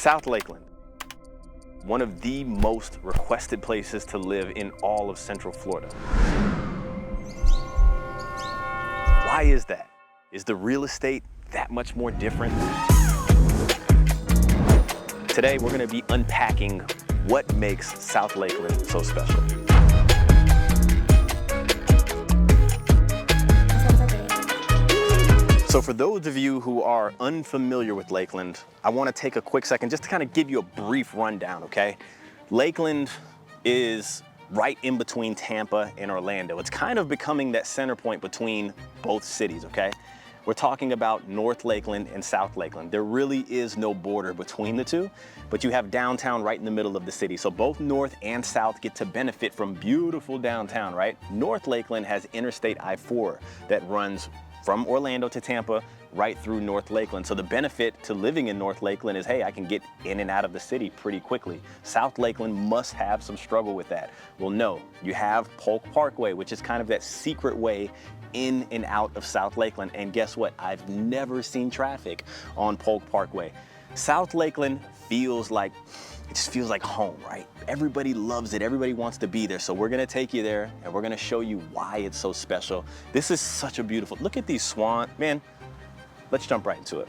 South Lakeland, one of the most requested places to live in all of Central Florida. Why is that? Is the real estate that much more different? Today, we're gonna be unpacking what makes South Lakeland so special. So for those of you who are unfamiliar with Lakeland, I want to take a quick second just to kind of give you a brief rundown, okay? Lakeland is right in between Tampa and Orlando. It's kind of becoming that center point between both cities, okay? We're talking about North Lakeland and South Lakeland. There really is no border between the two, but you have downtown right in the middle of the city. So both North and South get to benefit from beautiful downtown, right? North Lakeland has Interstate I-4 that runs from Orlando to Tampa, right through North Lakeland. So the benefit to living in North Lakeland is, hey, I can get in and out of the city pretty quickly. South Lakeland must have some struggle with that. Well, no, you have Polk Parkway, which is kind of that secret way in and out of South Lakeland. And guess what? I've never seen traffic on Polk Parkway. South Lakeland it just feels like home, right? Everybody loves it. Everybody wants to be there. So we're gonna take you there and we're gonna show you why it's so special. This is such a beautiful, look at these swans. Man, let's jump right into it.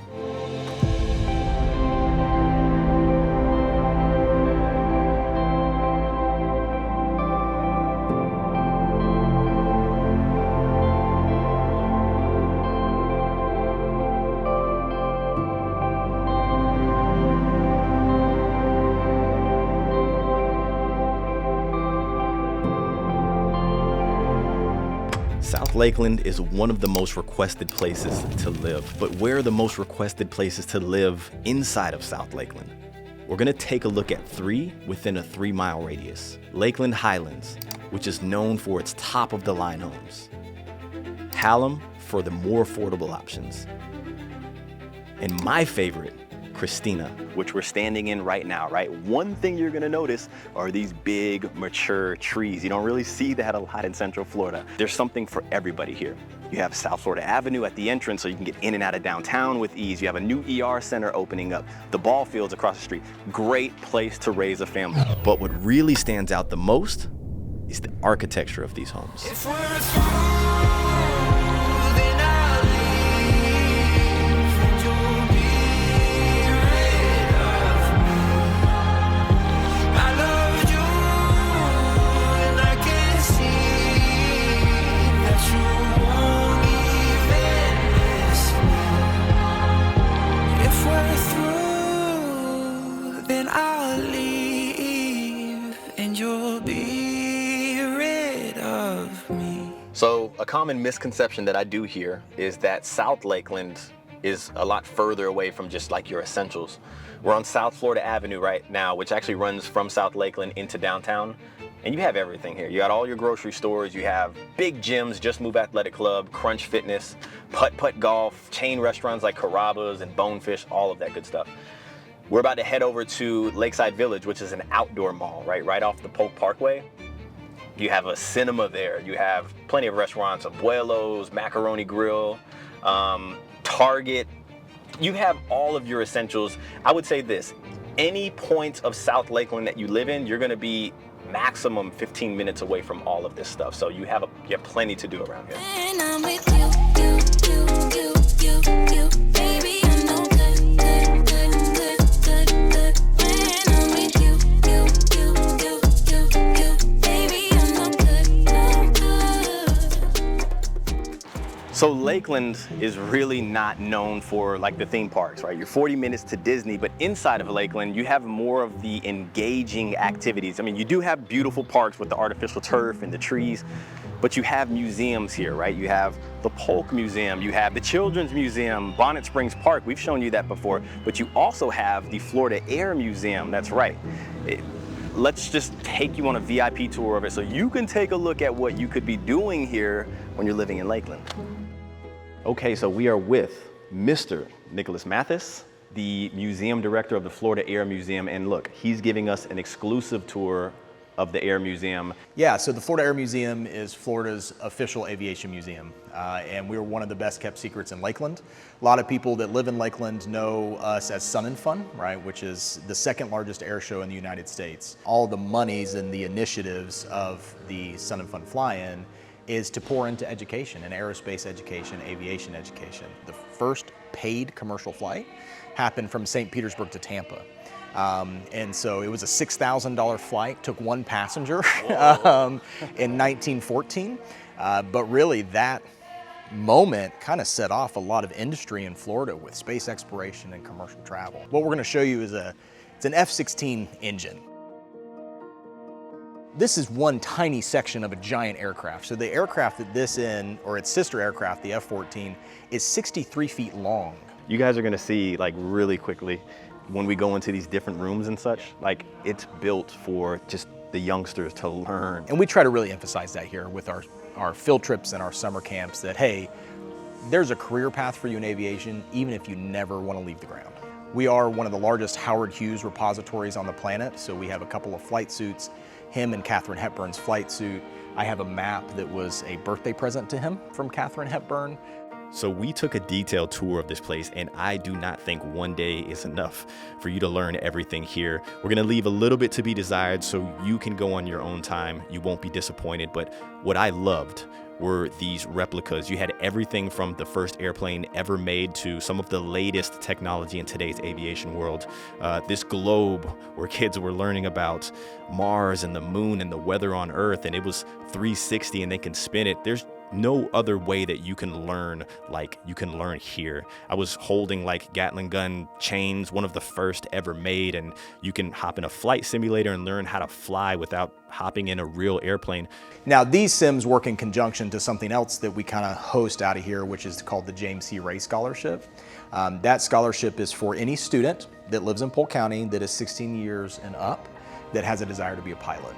South Lakeland is one of the most requested places to live, but where are the most requested places to live inside of South Lakeland? We're gonna take a look at 3 within a 3-mile radius. Lakeland Highlands, which is known for its top-of-the-line homes. Hallam for the more affordable options. And my favorite, Christina, which we're standing in right now, right? One thing you're gonna notice are these big, mature trees. You don't really see that a lot in Central Florida. There's something for everybody here. You have South Florida Avenue at the entrance, so you can get in and out of downtown with ease. You have a new ER center opening up, the ball fields across the street. Great place to raise a family. But what really stands out the most is the architecture of these homes. So a common misconception that I do hear is that South Lakeland is a lot further away from just like your essentials. We're on South Florida Avenue right now, which actually runs from South Lakeland into downtown. And you have everything here. You got all your grocery stores, you have big gyms, Just Move Athletic Club, Crunch Fitness, Putt Golf, chain restaurants like Carrabba's and Bonefish, all of that good stuff. We're about to head over to Lakeside Village, which is an outdoor mall, right off the Polk Parkway. You have a cinema there. You have plenty of restaurants, Abuelo's, Macaroni Grill, Target. You have all of your essentials. I would say this, any point of South Lakeland that you live in, you're gonna be maximum 15 minutes away from all of this stuff. So you have plenty to do around here. And I'm with you, baby, I know So Lakeland is really not known for like the theme parks, right? You're 40 minutes to Disney, but inside of Lakeland, you have more of the engaging activities. I mean, you do have beautiful parks with the artificial turf and the trees, but you have museums here, right? You have the Polk Museum, you have the Children's Museum, Bonnet Springs Park, we've shown you that before, but you also have the Florida Air Museum, that's right. Let's just take you on a VIP tour of it so you can take a look at what you could be doing here when you're living in Lakeland. Okay, so we are with Mr. Nicholas Mathis, the museum director of the Florida Air Museum, and look, he's giving us an exclusive tour of the Air Museum. Yeah, so the Florida Air Museum is Florida's official aviation museum, and we're one of the best kept secrets in Lakeland. A lot of people that live in Lakeland know us as Sun and Fun, right, which is the second largest air show in the United States. All the monies and the initiatives of the Sun and Fun Fly-In is to pour into education, and aerospace education, aviation education. The first paid commercial flight happened from St. Petersburg to Tampa. And so it was a $6,000 flight, took one passenger in 1914. But really that moment kind of set off a lot of industry in Florida with space exploration and commercial travel. What we're going to show you is it's an F-16 engine. This is one tiny section of a giant aircraft. So the aircraft that this or its sister aircraft, the F-14, is 63 feet long. You guys are going to see, like, really quickly when we go into these different rooms and such, like, it's built for just the youngsters to learn. And we try to really emphasize that here with our field trips and our summer camps, that hey, there's a career path for you in aviation even if you never want to leave the ground. We are one of the largest Howard Hughes repositories on the planet, so we have a couple of flight suits, him and Katharine Hepburn's flight suit. I have a map that was a birthday present to him from Katharine Hepburn. So we took a detailed tour of this place, and I do not think one day is enough for you to learn everything here. We're gonna leave a little bit to be desired so you can go on your own time. You won't be disappointed, but what I loved were these replicas. You had everything from the first airplane ever made to some of the latest technology in today's aviation world. This globe where kids were learning about Mars and the moon and the weather on Earth, and it was 360 and they can spin it. There's no other way that you can learn like you can learn here. I was holding like Gatling gun chains, one of the first ever made, and you can hop in a flight simulator and learn how to fly without hopping in a real airplane. Now these sims work in conjunction to something else that we kind of host out of here, which is called the James C. Ray Scholarship. That scholarship is for any student that lives in Polk County that is 16 years and up that has a desire to be a pilot.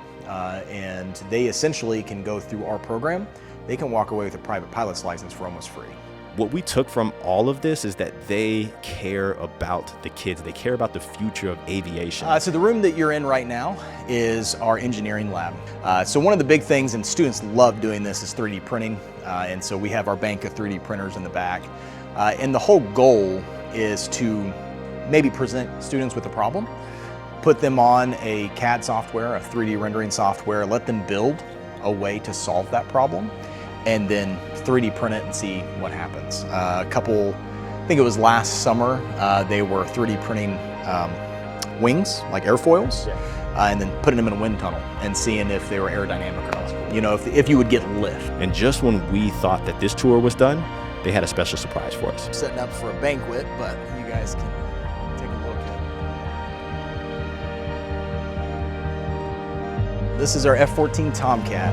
And they essentially can go through our program. They can walk away with a private pilot's license for almost free. What we took from all of this is that they care about the kids. They care about the future of aviation. So the room that you're in right now is our engineering lab. So one of the big things, and students love doing this, is 3D printing. And so we have our bank of 3D printers in the back. And the whole goal is to maybe present students with a problem, put them on a CAD software, a 3D rendering software, let them build a way to solve that problem, and then 3D print it and see what happens. I think it was last summer, they were 3D printing wings, like airfoils, and then putting them in a wind tunnel and seeing if they were aerodynamic or not. You know, if you would get lift. And just when we thought that this tour was done, they had a special surprise for us. Setting up for a banquet, but you guys can take a look at. This is our F-14 Tomcat.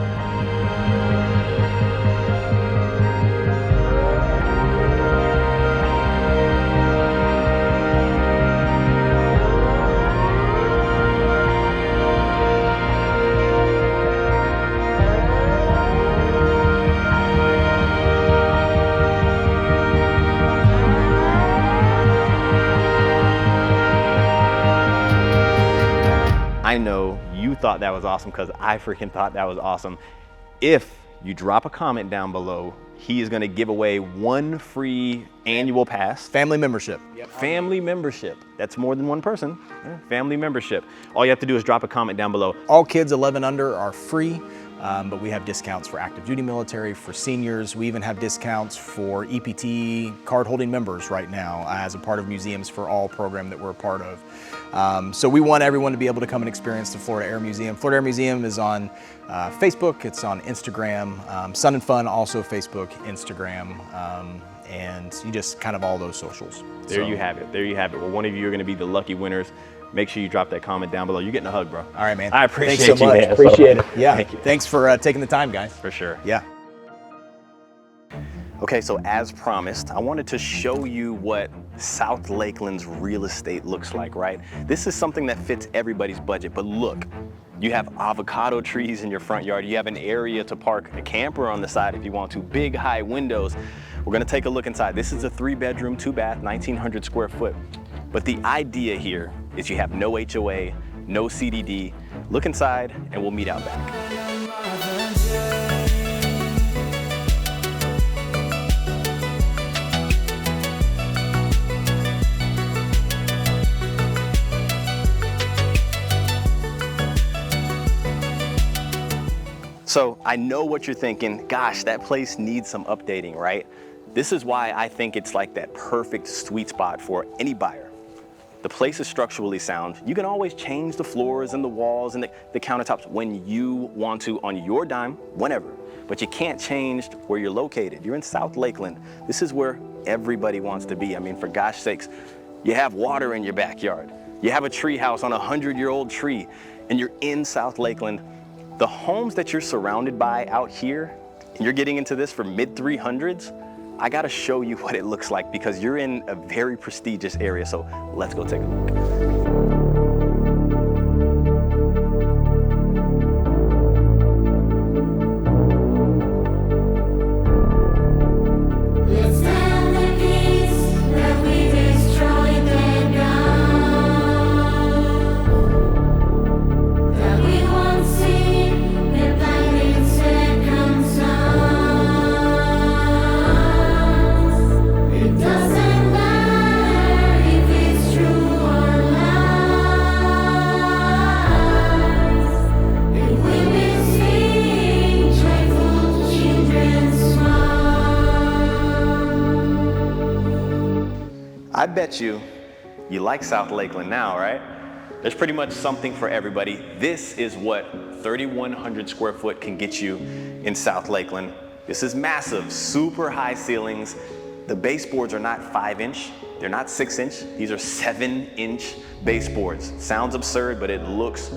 I know you thought that was awesome because I freaking thought that was awesome. If you drop a comment down below, he is going to give away one free annual pass. Family membership. Yep. Family membership. That's more than one person. Yeah. Family membership. All you have to do is drop a comment down below. All kids 11 under are free, but we have discounts for active duty military, for seniors. We even have discounts for EPT card holding members right now as a part of Museums for All program that we're a part of. So we want everyone to be able to come and experience the Florida Air Museum. Florida Air Museum is on Facebook, it's on Instagram, Sun and Fun, also Facebook, Instagram, and you just kind of all those socials. There you have it, there you have it. Well, one of you are gonna be the lucky winners. Make sure you drop that comment down below. You're getting a hug, bro. All right, man. I appreciate Thanks so much. Man. Appreciate it. Yeah. Thank you. Thanks for taking the time, guys. For sure. Yeah. Okay, so as promised, I wanted to show you what South Lakeland's real estate looks like, right? This is something that fits everybody's budget, but look, you have avocado trees in your front yard. You have an area to park a camper on the side if you want to, big high windows. We're gonna take a look inside. This is a 3-bedroom, 2-bath, 1,900 square foot. But the idea here is you have no HOA, no CDD, Look inside and we'll meet out back. So I know what you're thinking, gosh, that place needs some updating, right? This is why I think it's like that perfect sweet spot for any buyer. The place is structurally sound. You can always change the floors and the walls and the countertops when you want to on your dime, whenever. But you can't change where you're located. You're in South Lakeland. This is where everybody wants to be. I mean, for gosh sakes, you have water in your backyard. You have a tree house on a 100-year-old tree, and you're in South Lakeland. The homes that you're surrounded by out here, and you're getting into this for mid-300s, I gotta show you what it looks like because you're in a very prestigious area, so let's go take a look. I bet you like South Lakeland now, right? There's pretty much something for everybody. This is what 3,100 square foot can get you in South Lakeland. This is massive, super high ceilings. The baseboards are not 5-inch, they're not 6-inch. These are 7-inch baseboards. Sounds absurd, but it looks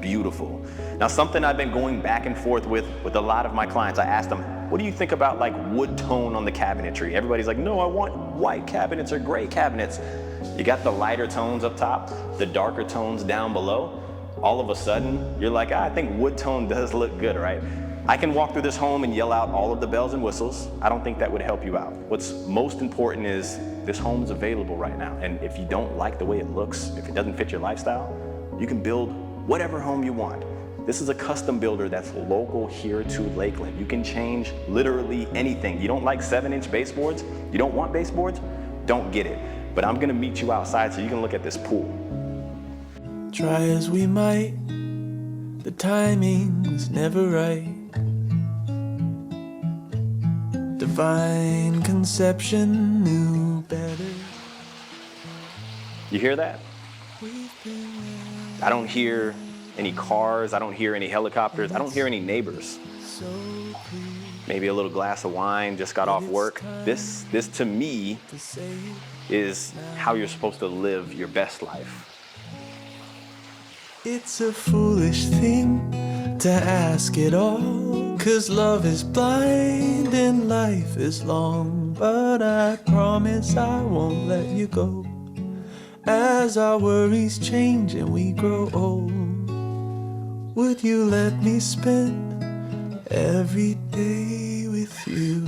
beautiful. Now, something I've been going back and forth with a lot of my clients, I asked them, what do you think about like wood tone on the cabinetry? Everybody's like, no, I want white cabinets or gray cabinets. You got the lighter tones up top, the darker tones down below. All of a sudden, you're like, I think wood tone does look good, right? I can walk through this home and yell out all of the bells and whistles. I don't think that would help you out. What's most important is this home's available right now. And if you don't like the way it looks, if it doesn't fit your lifestyle, you can build whatever home you want. This is a custom builder that's local here to Lakeland. You can change literally anything. You don't like 7-inch baseboards? You don't want baseboards? Don't get it. But I'm gonna meet you outside so you can look at this pool. Try as we might, the timing was never right. Divine conception knew better. You hear that? I don't hear any cars, I don't hear any helicopters, I don't hear any neighbors. Maybe a little glass of wine, just got off work. This to me is how you're supposed to live your best life. It's a foolish thing to ask it all, 'cause love is blind and life is long. But I promise I won't let you go, as our worries change and we grow old. Would you let me spend every day with you?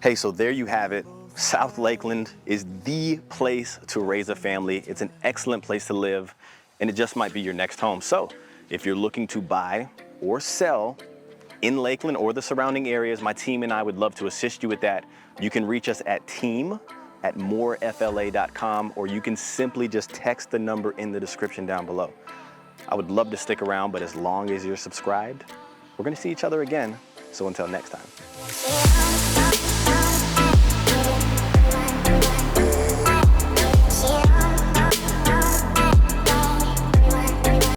Hey, so there you have it. South Lakeland is the place to raise a family. It's an excellent place to live, and it just might be your next home. So if you're looking to buy or sell in Lakeland or the surrounding areas, my team and I would love to assist you with that. You can reach us at team@morefla.com, or you can simply just text the number in the description down below. I would love to stick around, but as long as you're subscribed, we're gonna see each other again. So until next time.